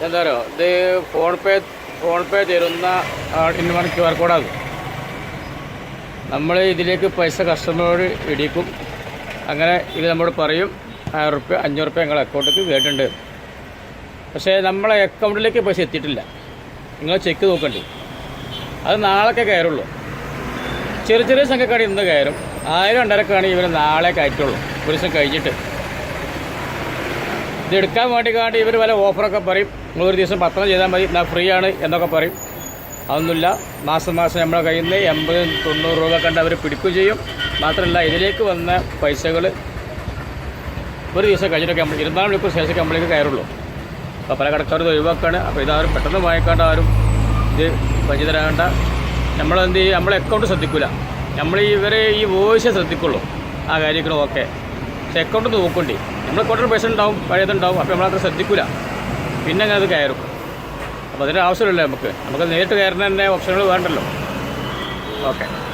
എന്താ പറയുക, ഇത് ഫോൺ പേ തരുന്ന ഇൻവൺ QR കോഡാണ്. നമ്മൾ ഇതിലേക്ക് പൈസ കസ്റ്റമറോട് ഇടിക്കും. അങ്ങനെ ഇത് നമ്മോട് പറയും 1000 റുപ്യ 500 റുപ്യ നിങ്ങളുടെ അക്കൗണ്ടിലേക്ക് കേട്ടിട്ടുണ്ട്. പക്ഷേ നമ്മളെ അക്കൗണ്ടിലേക്ക് പൈസ എത്തിയിട്ടില്ല. നിങ്ങൾ ചെക്ക് നോക്കണ്ടി. അത് നാളെ കയറുള്ളൂ. ചെറിയ സംഖ്യക്കാണ് ഇന്ന് കയറും. 1000-2000 ഇവർ നാളെ കയറ്റുള്ളൂ, ഒരു ദിവസം കഴിഞ്ഞിട്ട്. ഇത് എടുക്കാൻ വേണ്ടി ഇവർ വല്ല ഓഫറൊക്കെ പറയും. നിങ്ങളൊരു ദിവസം 10 ചെയ്താൽ മതി, എന്നാൽ ഫ്രീ ആണ് എന്നൊക്കെ പറയും. അതൊന്നുമില്ല. മാസം നമ്മുടെ കയ്യിൽ നിന്ന് 80-90 രൂപ കണ്ട് അവർ പിടിക്കുകയും ചെയ്യും. മാത്രമല്ല, ഇതിലേക്ക് വന്ന പൈസകൾ ഒരു ദിവസം കഴിഞ്ഞിട്ടൊക്കെ 24 മണിക്കൂർ ശേഷം നമ്മളിലേക്ക് കയറുള്ളൂ. അപ്പോൾ പല കടക്കാരും ഒഴിവാക്കാണ്. അപ്പോൾ ഇതാരും പെട്ടെന്ന് വാങ്ങിക്കാണ്ട് ആരും ഇത് വഞ്ചിതരാകേണ്ട. നമ്മളെന്ത് ചെയ്യും, നമ്മളെ അക്കൗണ്ട് ശ്രദ്ധിക്കില്ല. നമ്മൾ ഇവരെ ഈ വോയിസേ ശ്രദ്ധിക്കുള്ളൂ. ആ കാര്യങ്ങൾ ഓക്കെ. പക്ഷേ അക്കൗണ്ട് നോക്കണ്ടി. നമ്മൾ അക്കൗണ്ടിൽ പൈസ ഉണ്ടാവും, പഴയതുണ്ടാവും. അപ്പോൾ നമ്മളത്ര ശ്രദ്ധിക്കില്ല. പിന്നെ അങ്ങനെ അത് കയറും. അപ്പോൾ അതിൻ്റെ ആവശ്യമില്ലല്ലോ. നമുക്ക് നേരിട്ട് കയറുന്ന തന്നെ ഓപ്ഷനുകൾ വേണ്ടല്ലോ. ഓക്കെ.